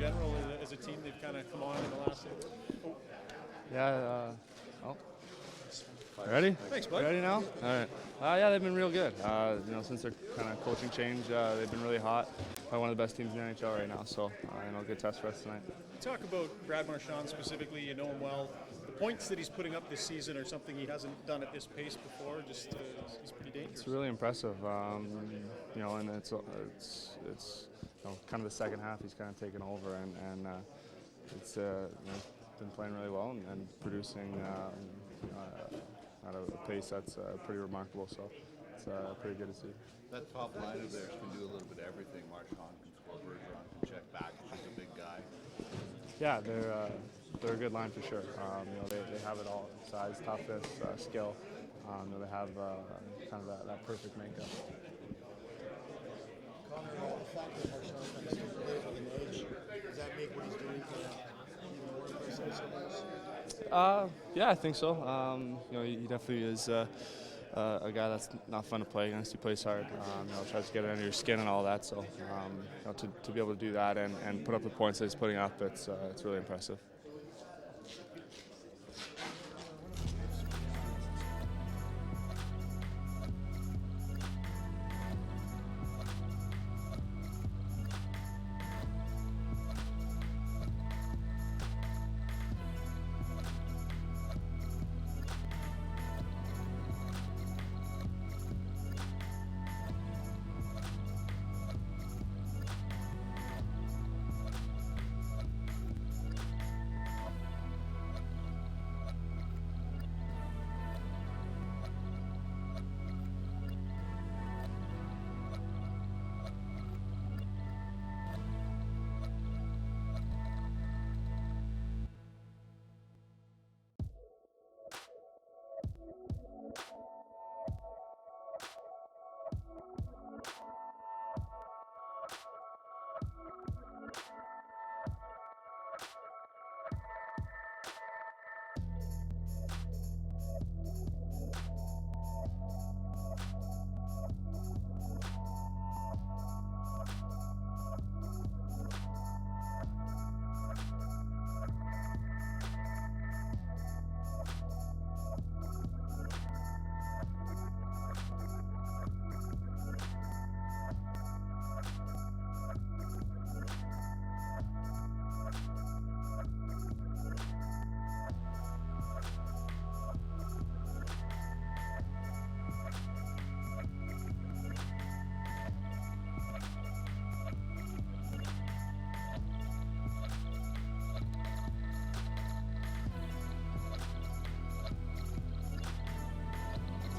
general as a team? They've kind of come on in the last. Oh. Yeah. Ready? Thanks, bud. Ready now? All right. Yeah, they've been real good. Since their kind of coaching change, they've been really hot. Probably one of the best teams in the NHL right now. So, good test for us tonight. Talk about Brad Marchand specifically. You know him well. The points that he's putting up this season are something he hasn't done at this pace before. He's pretty dangerous. It's really impressive. And it's kind of the second half he's kind of taken over, and it's been playing really well and producing at a pace that's pretty remarkable. So it's pretty good to see. That top line of theirs can do a little bit of everything. Marchand can score, Bergeron can check back. He's a big guy. Yeah, they're a good line for sure. They have it all: size, toughness, skill. They have kind of that perfect makeup. Connor, the fact that Marchand kind of super late on the edge, does that make what he's doing even more impressive sometimes? Yeah, I think so. He definitely is a guy that's not fun to play against. He plays hard. Tries to get under your skin and all that. So, to be able to do that and put up the points that he's putting up, it's really impressive.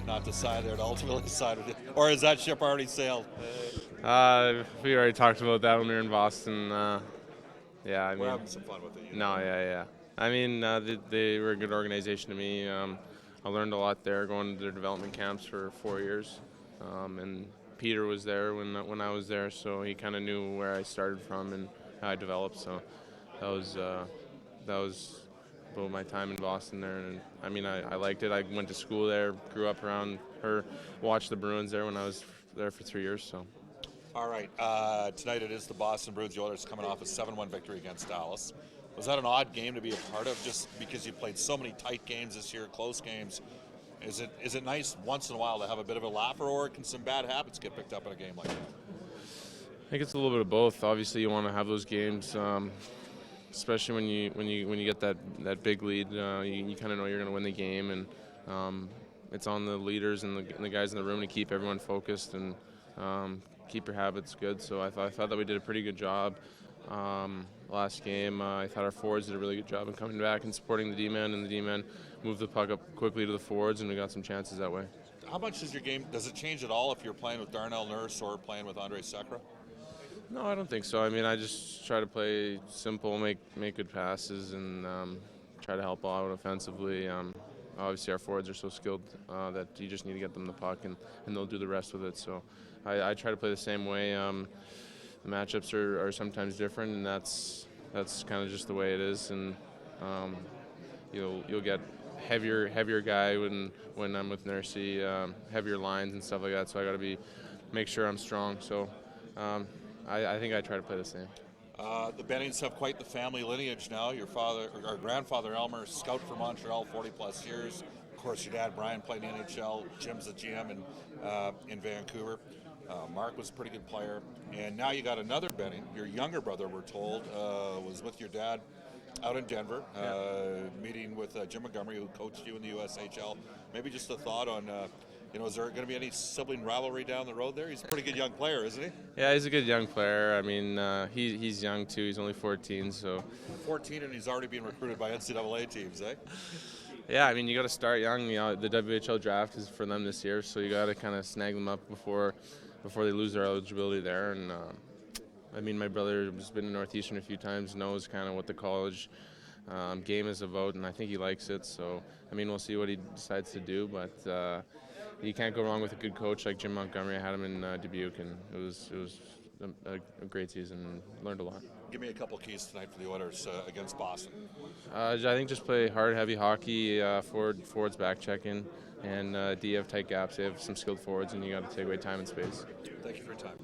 Not decided, ultimately decided, or has that ship already sailed? We already talked about that when we were in Boston. We're having some fun with it. Yeah. I mean, they were a good organization to me. I learned a lot there, going to their development camps for 4 years, and Peter was there when I was there, so he kind of knew where I started from and how I developed. So that was about my time in Boston there, and I mean, I liked it. I went to school there, grew up around her, watched the Bruins there when I was there for 3 years. So. All right, tonight it is the Boston Bruins. The Oilers coming off a 7-1 victory against Dallas. Was that an odd game to be a part of, just because you played so many tight games this year, close games? Is it nice once in a while to have a bit of a laugher, or can some bad habits get picked up in a game like that? I think it's a little bit of both. Obviously, you want to have those games. Especially when you get that big lead, you kind of know you're going to win the game, and it's on the leaders and the guys in the room to keep everyone focused and keep your habits good. So I thought that we did a pretty good job last game. I thought our forwards did a really good job in coming back and supporting the D-man, and the D-man moved the puck up quickly to the forwards, and we got some chances that way. How much does your game, does it change at all if you're playing with Darnell Nurse or playing with Andrei Sekera? No, I don't think so. I mean, I just try to play simple, make good passes, and try to help out offensively. Obviously, our forwards are so skilled that you just need to get them the puck, and they'll do the rest with it. So I try to play the same way. The matchups are sometimes different, and that's kind of just the way it is. And you'll get heavier guy when I'm with Nursey, heavier lines and stuff like that. So I got to make sure I'm strong. So. I think I try to play the same. The Bennings have quite the family lineage now. Your father, or grandfather Elmer, scout for Montreal, 40-plus years. Of course, your dad Brian played in the NHL. Jim's the GM in Vancouver. Mark was a pretty good player. And now you got another Benning. Your younger brother, we're told, was with your dad out in Denver, meeting with Jim Montgomery, who coached you in the USHL. Maybe just a thought on, is there going to be any sibling rivalry down the road there? He's a pretty good young player, isn't he? Yeah, he's a good young player. I mean, he's young too. He's only 14, so. 14, and he's already being recruited by NCAA teams, eh? Yeah, I mean, you got to start young. The WHL draft is for them this year, so you got to kind of snag them up before they lose their eligibility there. And I mean, my brother has been in Northeastern a few times, knows kind of what the college game is about, and I think he likes it. So, I mean, we'll see what he decides to do, but you can't go wrong with a good coach like Jim Montgomery. I had him in Dubuque, and it was a great season and learned a lot. Give me a couple keys tonight for the Oilers against Boston. I think just play hard, heavy hockey, forwards back checking, and D have tight gaps. They have some skilled forwards, and you got to take away time and space. Thank you for your time.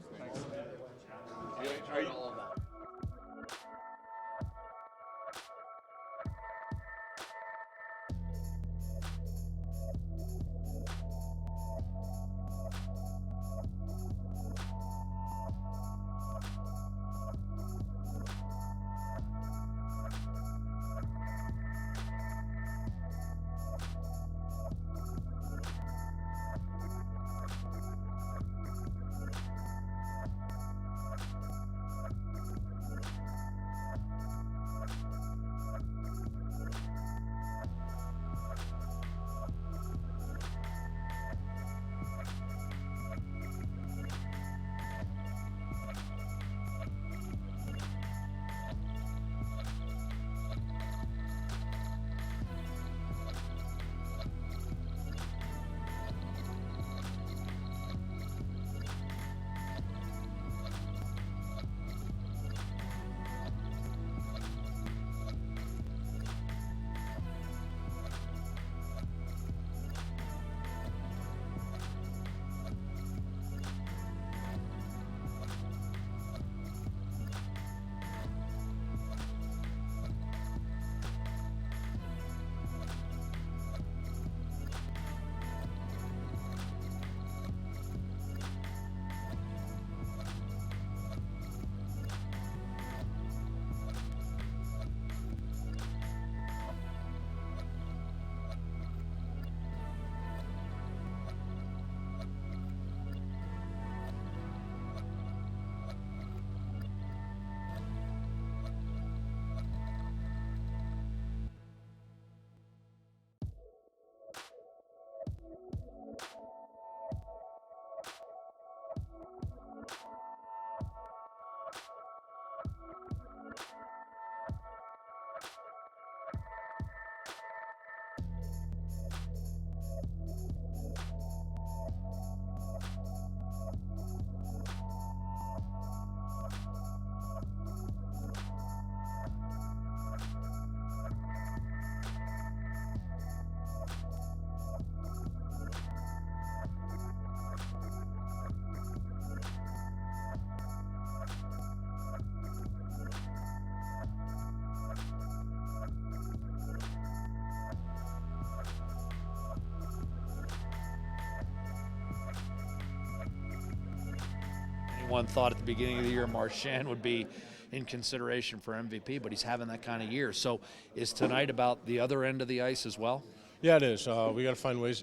One thought at the beginning of the year Marchand would be in consideration for MVP, but he's having that kind of year. So is tonight about the other end of the ice as well? Yeah, it is. We got to find ways.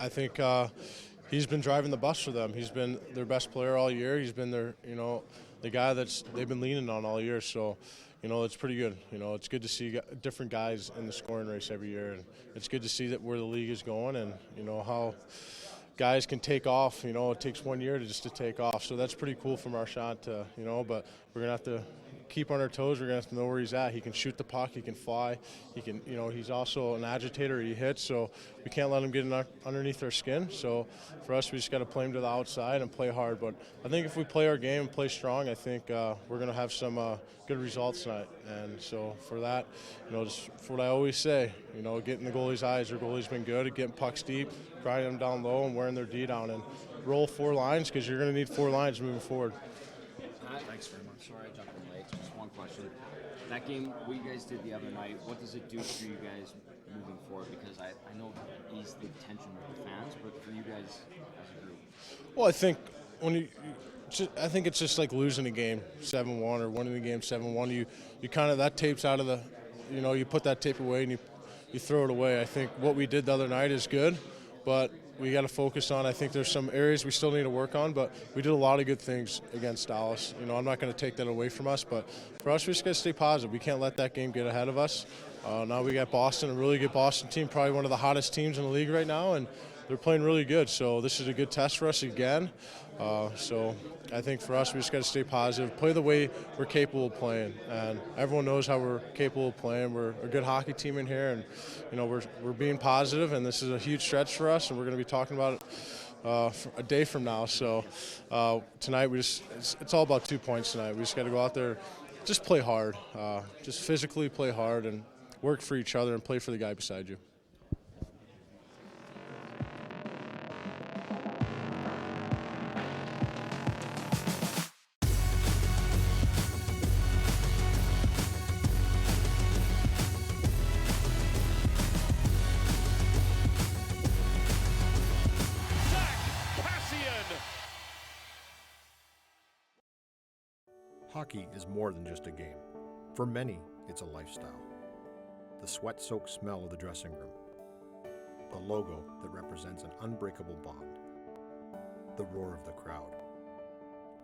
I think he's been driving the bus for them. He's been their best player all year. He's been their, the guy they've been leaning on all year. So, it's pretty good. It's good to see different guys in the scoring race every year, and it's good to see that where the league is going, and how guys can take off. It takes 1 year to take off. So that's pretty cool from our shot to, but we're going to have to keep on our toes. We're going to have to know where he's at. He can shoot the puck. He can fly. He can, he's also an agitator. He hits. So we can't let him get underneath our skin. So for us, we just got to play him to the outside and play hard. But I think if we play our game and play strong, I think we're going to have some good results tonight. And so for that, just for what I always say, getting the goalie's eyes. Their goalie's been good at getting pucks deep, grinding them down low, and wearing their D down. And roll 4 lines, because you're going to need 4 lines moving forward. Thanks very much. Sorry I jumped in late. question. That game, what you guys did the other night, what does it do for you guys moving forward? Because I know it eased the tension with the fans, but for you guys as a group. Well, I think I think it's just like losing a game 7-1 or winning the game 7-1. You kind of, that tape's out of the, you put that tape away and you throw it away. I think what we did the other night is good, but we got to focus on, I think there's some areas we still need to work on, but we did a lot of good things against Dallas. I'm not going to take that away from us, but for us, we just got to stay positive. We can't let that game get ahead of us. Now we got Boston, a really good Boston team, probably one of the hottest teams in the league right now, and they're playing really good. So this is a good test for us again. So I think for us, we just got to stay positive, play the way we're capable of playing, and everyone knows how we're capable of playing. We're a good hockey team in here, and we're being positive, and this is a huge stretch for us, and we're going to be talking about it a day from now. So tonight it's all about 2 points tonight. We just got to go out there, just play hard, just physically play hard, and work for each other and play for the guy beside you. Zack Kassian. Hockey is more than just a game. For many, it's a lifestyle. The sweat-soaked smell of the dressing room. The logo that represents an unbreakable bond. The roar of the crowd.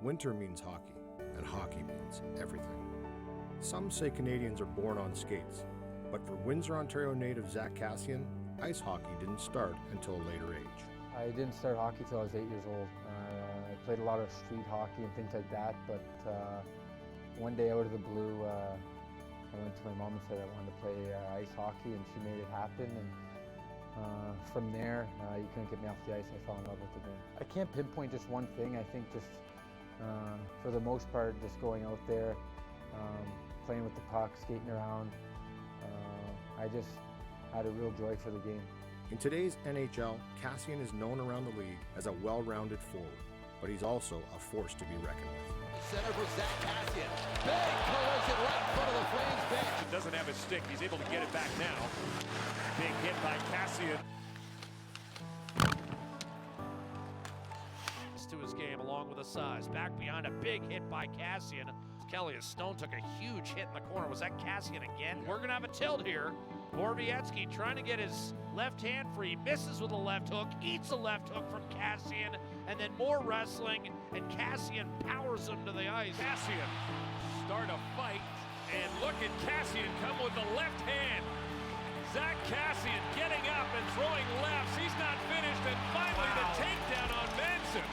Winter means hockey, and hockey means everything. Some say Canadians are born on skates, but for Windsor, Ontario native Zack Kassian, ice hockey didn't start until a later age. I didn't start hockey till I was 8 years old. I played a lot of street hockey and things like that, but one day out of the blue, I went to my mom and said I wanted to play ice hockey, and she made it happen. And from there, you couldn't get me off the ice. I fell in love with the game. I can't pinpoint just one thing. I think just for the most part, just going out there, playing with the puck, skating around. I just had a real joy for the game. In today's NHL, Kassian is known around the league as a well-rounded forward, but he's also a force to be reckoned with. Center for Zack Kassian. Big collision right in front of the Flames bench. Doesn't have his stick. He's able to get it back now. Big hit by Kassian. To his game along with the size. Back behind a big hit by Kassian. Kelly Stone took a huge hit in the corner. Was that Kassian again? We're going to have a tilt here. Borowiecki trying to get his left hand free. Misses with a left hook. Eats a left hook from Kassian. And then more wrestling. And Kassian powers him to the ice. Kassian start a fight. And look at Kassian come with the left hand. Zack Kassian getting up and throwing lefts. He's not finished. And finally the takedown on Manson.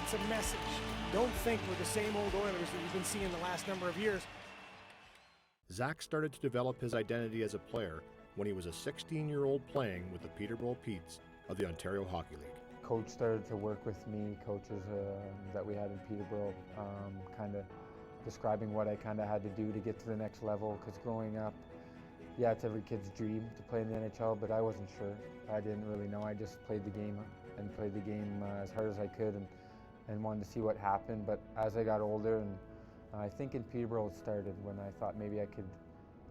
It's a message. Don't think we're the same old Oilers that we've been seeing the last number of years. Zach started to develop his identity as a player when he was a 16-year-old playing with the Peterborough Petes of the Ontario Hockey League. Coach started to work with me, coaches that we had in Peterborough, kind of describing what I kind of had to do to get to the next level. Because growing up, yeah, it's every kid's dream to play in the NHL, but I wasn't sure. I didn't really know. I just played the game and played the game as hard as I could and wanted to see what happened. But as I got older, and I think in Peterborough it started when I thought maybe I could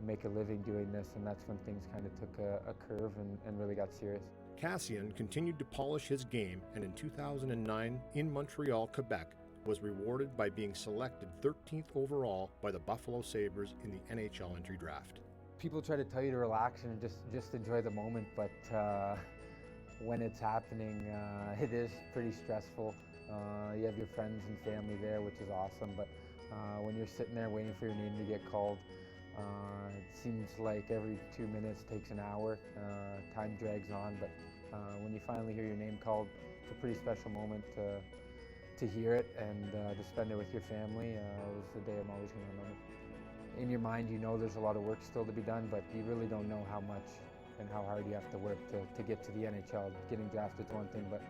make a living doing this, and that's when things kind of took a curve and really got serious. Kassian continued to polish his game, and in 2009 in Montreal, Quebec, was rewarded by being selected 13th overall by the Buffalo Sabres in the NHL entry draft. People try to tell you to relax and just enjoy the moment, but when it's happening, it is pretty stressful. You have your friends and family there, which is awesome, but when you're sitting there waiting for your name to get called, it seems like every 2 minutes takes an hour. Time drags on, but when you finally hear your name called, it's a pretty special moment to hear it and to spend it with your family. It was the day I'm always going to remember. In your mind, you know there's a lot of work still to be done, but you really don't know how much and how hard you have to work to get to the NHL. Getting drafted is one thing, but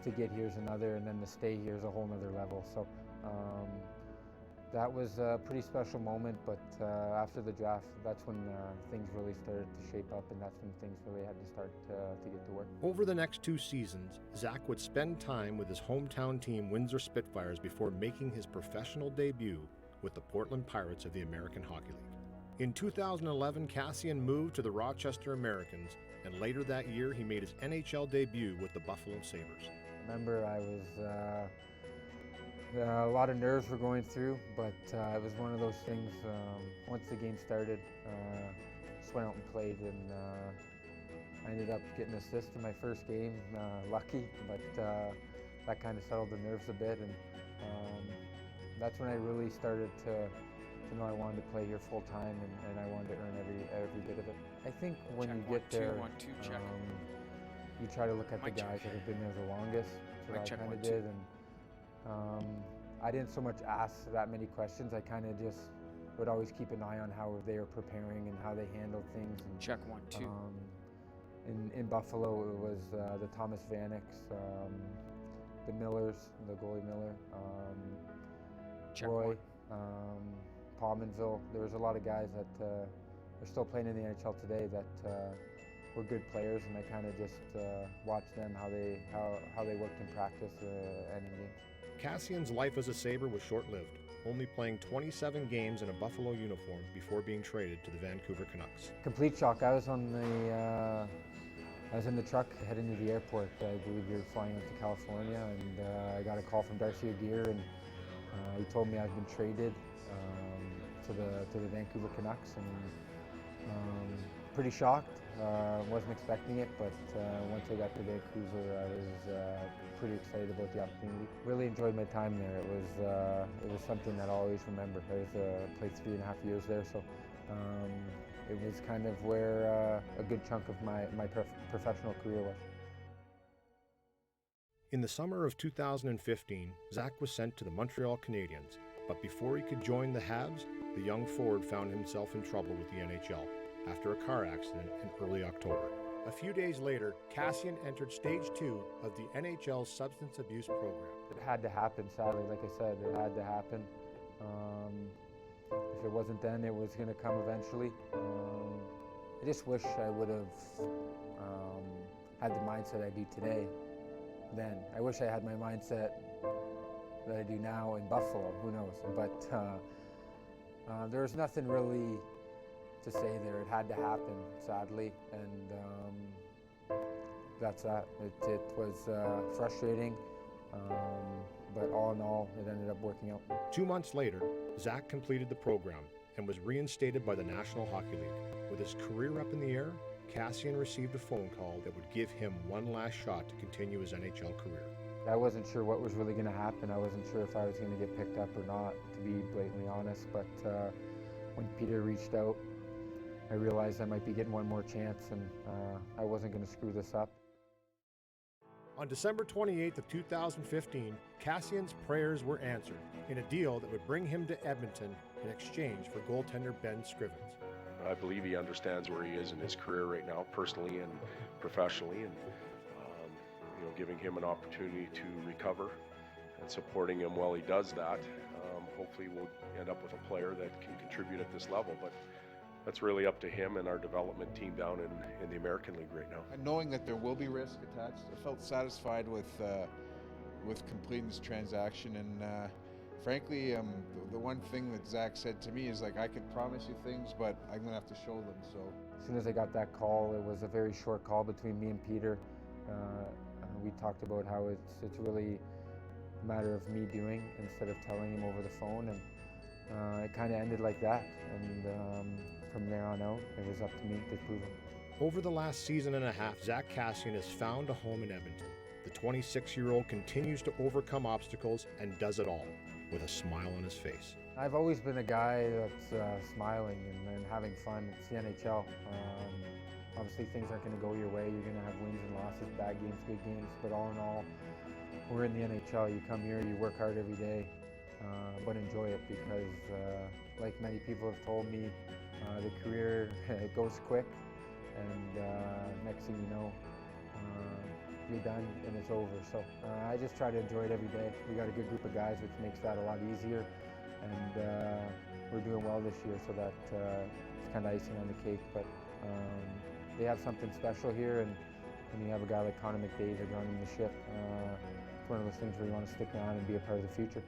to get here is another, and then to stay here is a whole nother level. So that was a pretty special moment, but after the draft, that's when things really started to shape up, and that's when things really had to start to get to work. Over the next 2 seasons, Zach would spend time with his hometown team, Windsor Spitfires, before making his professional debut with the Portland Pirates of the American Hockey League. In 2011, Kassian moved to the Rochester Americans, and later that year he made his NHL debut with the Buffalo Sabres. I remember I was, a lot of nerves were going through, but it was one of those things, once the game started, just went out and played, and I ended up getting an assist in my first game, lucky, but that kind of settled the nerves a bit, and that's when I really started to know I wanted to play here full time, and I wanted to earn every bit of it. I think when you get there, you try to look at the guys that have been there the longest, so I kind of did, and I didn't so much ask that many questions. I kind of just would always keep an eye on how they were preparing and how they handled things. And, Check 1, 2. In Buffalo, it was the Thomas Vaneks, the Millers, the goalie Miller, Roy, Palmanville. There was a lot of guys that are still playing in the NHL today that were good players, and I kind of just watched them, how they worked in practice and in games. Kassian's life as a Sabre was short-lived, only playing 27 games in a Buffalo uniform before being traded to the Vancouver Canucks. Complete shock. I was in the truck heading to the airport. I believe we were flying out to California, and I got a call from Darcy Aguirre, and he told me I've been traded to the Vancouver Canucks, and pretty shocked. Wasn't expecting it, but once I got to Vancouver, I was pretty excited about the opportunity. Really enjoyed my time there. It was something that I'll always remember. I played 3.5 years there, so it was kind of where a good chunk of my professional career was. In the summer of 2015, Zack was sent to the Montreal Canadiens, but before he could join the Habs, the young forward found himself in trouble with the NHL after a car accident in early October. A few days later, Kassian entered Stage 2 of the NHL's substance abuse program. It had to happen, sadly. Like I said, it had to happen. If it wasn't then, it was going to come eventually. I just wish I would have had the mindset I do today then. I wish I had my mindset that I do now in Buffalo, who knows. But there was nothing really to say there. It had to happen, sadly, and that's that. It was frustrating, but all in all, it ended up working out. 2 months later, Zack completed the program and was reinstated by the National Hockey League. With his career up in the air, Kassian received a phone call that would give him one last shot to continue his NHL career. I wasn't sure what was really going to happen. I wasn't sure if I was going to get picked up or not, to be blatantly honest, but when Peter reached out, I realized I might be getting one more chance, and I wasn't going to screw this up. On December 28th of 2015, Kassian's prayers were answered in a deal that would bring him to Edmonton in exchange for goaltender Ben Scrivens. I believe he understands where he is in his career right now, personally and professionally, and giving him an opportunity to recover and supporting him while he does that. Hopefully we'll end up with a player that can contribute at this level, but that's really up to him and our development team down in the American League right now. And knowing that there will be risk attached, I felt satisfied with completing this transaction. And frankly, the one thing that Zack said to me is, like, I could promise you things, but I'm going to have to show them. So as soon as I got that call, it was a very short call between me and Peter. We talked about how it's really a matter of me doing instead of telling him over the phone, and it kind of ended like that. And from there on out, it was up to me to prove him. Over the last season and a half, Zack Kassian has found a home in Edmonton. The 26-year-old continues to overcome obstacles and does it all with a smile on his face. I've always been a guy that's smiling and having fun. It's the NHL. Obviously, things aren't going to go your way. You're going to have wins and losses, bad games, good games. But all in all, we're in the NHL. You come here, you work hard every day, but enjoy it because, like many people have told me, the career it goes quick, and next thing you know, you're done and it's over. So I just try to enjoy it every day. We got a good group of guys, which makes that a lot easier, and we're doing well this year, so that it's kind of icing on the cake. But they have something special here, and when you have a guy like Connor McDavid running the ship, it's one of those things where you want to stick around and be a part of the future.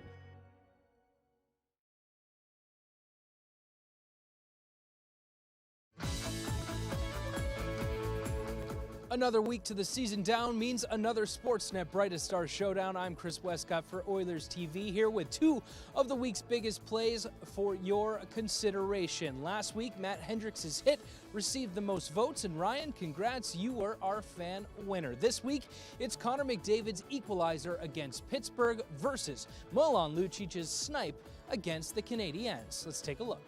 Another week to the season down means another Sportsnet Brightest Stars showdown. I'm Chris Westcott for Oilers TV, here with two of the week's biggest plays for your consideration. Last week, Matt Hendricks' hit received the most votes, and Ryan, congrats, you were our fan winner. This week, it's Connor McDavid's equalizer against Pittsburgh versus Milan Lucic's snipe against the Canadiens. Let's take a look.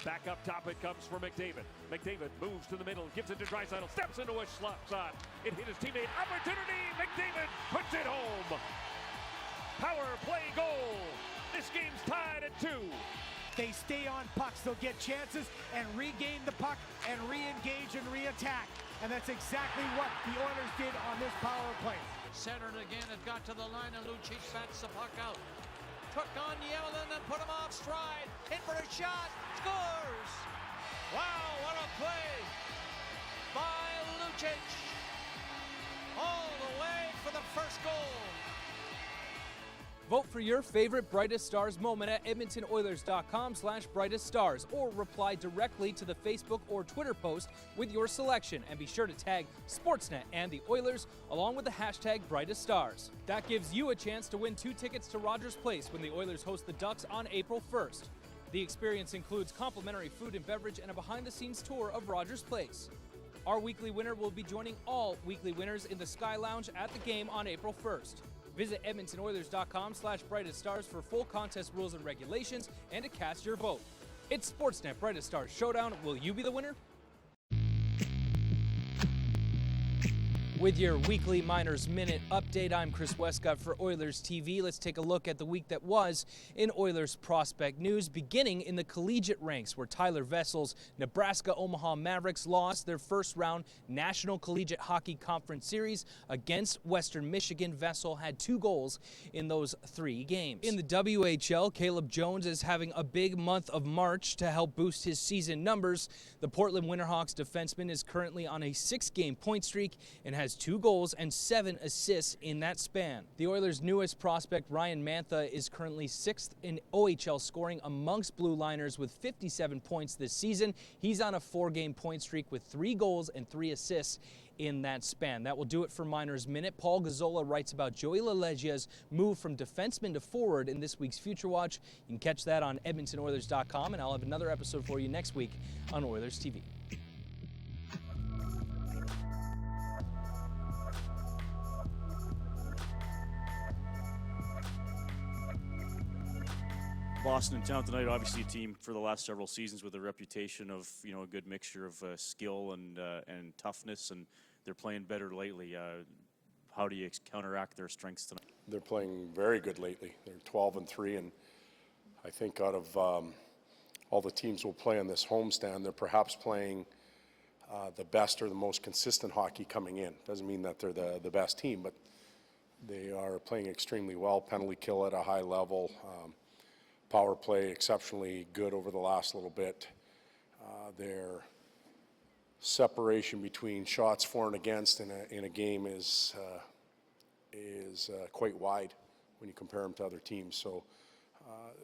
Back up top it comes for McDavid. McDavid moves to the middle, gives it to Draisaitl, steps into a slot shot. It hit his teammate. Opportunity! McDavid puts it home. Power play goal. This game's tied at 2. They stay on pucks. They'll get chances and regain the puck and re-engage and re-attack. And that's exactly what the Oilers did on this power play. Centered again, it got to the line, and Lucic bats the puck out. Took on Yellen and put him off stride. In for a shot. Scores! Wow, what a play by Lucic. All the way for the first goal. Vote for your favorite Brightest Stars moment at edmontonoilers.com/brighteststars or reply directly to the Facebook or Twitter post with your selection, and be sure to tag Sportsnet and the Oilers along with the hashtag Brightest Stars. That gives you a chance to win 2 tickets to Rogers Place when the Oilers host the Ducks on April 1st. The experience includes complimentary food and beverage and a behind-the-scenes tour of Rogers Place. Our weekly winner will be joining all weekly winners in the Sky Lounge at the game on April 1st. Visit edmontonoilers.com/brighteststars for full contest rules and regulations and to cast your vote. It's Sportsnet Brightest Stars Showdown. Will you be the winner? With your weekly Miners Minute update, I'm Chris Westcott for Oilers TV. Let's take a look at the week that was in Oilers prospect news, beginning in the collegiate ranks, where Tyler Vessel's Nebraska Omaha Mavericks lost their first-round National Collegiate Hockey Conference Series against Western Michigan. Vessel had 2 goals in those 3 games. In the WHL, Caleb Jones is having a big month of March to help boost his season numbers. The Portland Winterhawks defenseman is currently on a 6-game point streak and has 2 goals and 7 assists in that span. The Oilers' newest prospect, Ryan Mantha, is currently 6th in OHL scoring amongst Blue Liners with 57 points this season. He's on a 4-game point streak with 3 goals and 3 assists in that span. That will do it for Miners Minute. Paul Gazzola writes about Joey LaLeggia's move from defenseman to forward in this week's Future Watch. You can catch that on edmontonoilers.com, and I'll have another episode for you next week on Oilers TV. Boston in town tonight, obviously a team for the last several seasons with a reputation of, a good mixture of skill and toughness, and they're playing better lately. How do you counteract their strengths tonight? They're playing very good lately. They're 12-3, and I think out of all the teams we'll play on this homestand, they're perhaps playing the best or the most consistent hockey coming in. Doesn't mean that they're the best team, but they are playing extremely well. Penalty kill at a high level. Power play exceptionally good over the last little bit. Their separation between shots for and against in a game is quite wide when you compare them to other teams. So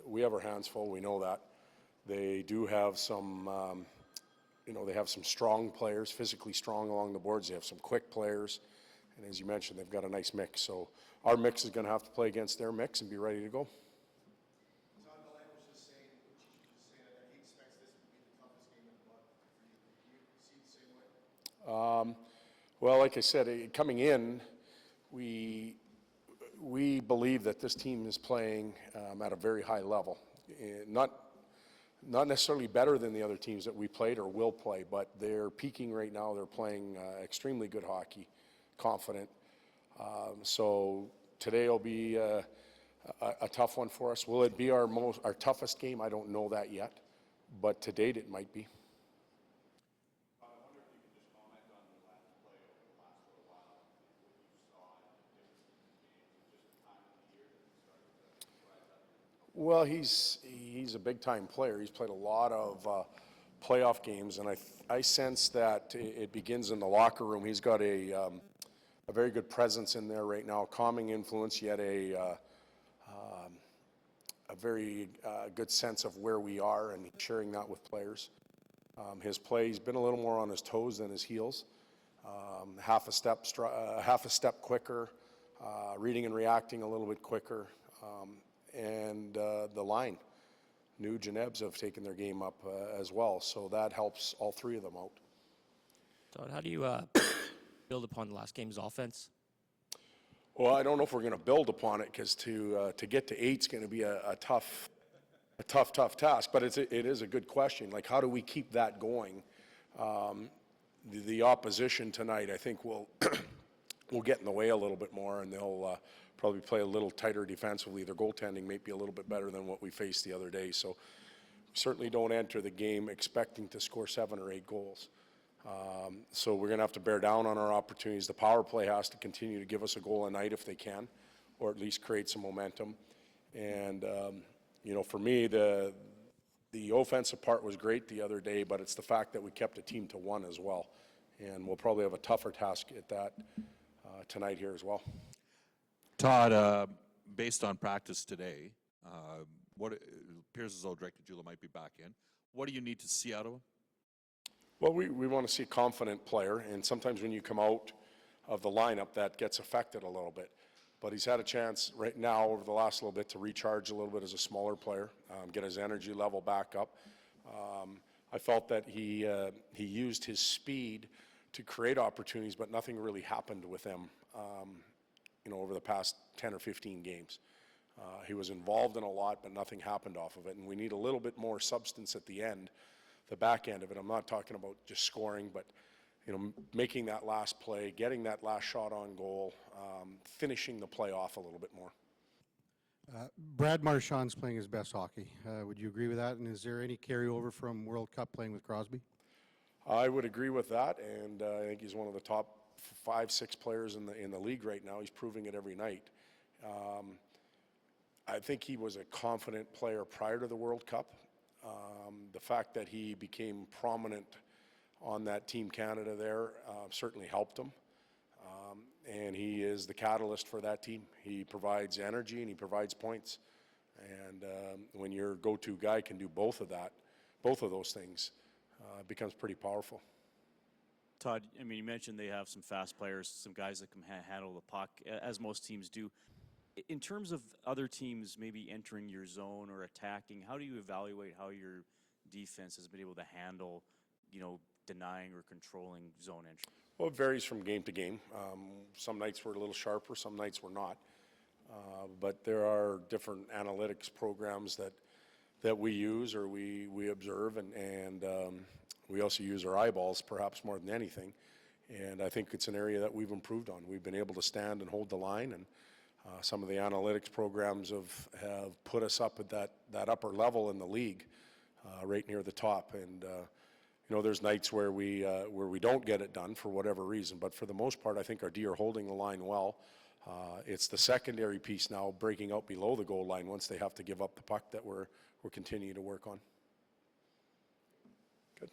we have our hands full. We know that. They do have some, they have some strong players, physically strong along the boards. They have some quick players, and as you mentioned, they've got a nice mix. So our mix is going to have to play against their mix and be ready to go. Well, like I said, coming in, we believe that this team is playing at a very high level. Not necessarily better than the other teams that we played or will play, but they're peaking right now. They're playing extremely good hockey, confident. So today will be a tough one for us. Will it be our toughest game? I don't know that yet, but to date it might be. Well, he's a big-time player. He's played a lot of playoff games, and I sense that it begins in the locker room. He's got a very good presence in there right now, calming influence, yet a very good sense of where we are and sharing that with players. His play, he's been a little more on his toes than his heels. half a step quicker, reading and reacting a little bit quicker, and the line. Nuge and Ebbs have taken their game up as well, so that helps all three of them out. Todd, how do you build upon the last game's offense? Well, I don't know if we're going to build upon it, because to get to 8 is going to be a tough task. But it is a good question. Like, how do we keep that going? The opposition tonight, I think, will get in the way a little bit more, and they'll probably play a little tighter defensively. Their goaltending may be a little bit better than what we faced the other day. So we certainly don't enter the game expecting to score 7 or 8 goals. So we're going to have to bear down on our opportunities. The power play has to continue to give us a goal a night if they can, or at least create some momentum. And, you know, for me, the offensive part was great the other day, but it's the fact that we kept a team to 1 as well. And we'll probably have a tougher task at that tonight here as well. Todd, based on practice today, what it appears as though Director Jula might be back in. What do you need to see out of him? Well, we want to see a confident player, and sometimes when you come out of the lineup, that gets affected a little bit. But he's had a chance right now over the last little bit to recharge a little bit as a smaller player, get his energy level back up. I felt that he used his speed to create opportunities, but nothing really happened with him, you know, over the past 10 or 15 games. He was involved in a lot, but nothing happened off of it, and we need a little bit more substance at the end, the back end of it. I'm not talking about just scoring, but you know, making that last play, getting that last shot on goal, finishing the play off a little bit more. Brad Marchand's playing his best hockey. Would you agree with that? And is there any carryover from World Cup playing with Crosby? I would agree with that, and I think he's one of the top 5-6 players in the league right now. He's proving it every night. I think he was a confident player prior to the World Cup. The fact that he became prominent on that Team Canada there certainly helped him. And he is the catalyst for that team. He provides energy and he provides points. And when your go-to guy can do both of those things, it becomes pretty powerful. Todd, I mean, you mentioned they have some fast players, some guys that can handle the puck, as most teams do. In terms of other teams maybe entering your zone or attacking, how do you evaluate how your defense has been able to handle, you know, denying or controlling zone entry? Well, it varies from game to game. Some nights we're a little sharper, some nights we're not. But there are different analytics programs that we use or we observe, and we also use our eyeballs perhaps more than anything. And I think it's an area that we've improved on. We've been able to stand and hold the line, and some of the analytics programs have put us up at that upper level in the league, right near the top. And you know, there's nights where we don't get it done for whatever reason, but for the most part, I think our D are holding the line well. It's the secondary piece now, breaking out below the goal line once they have to give up the puck, that we're continuing to work on. Good.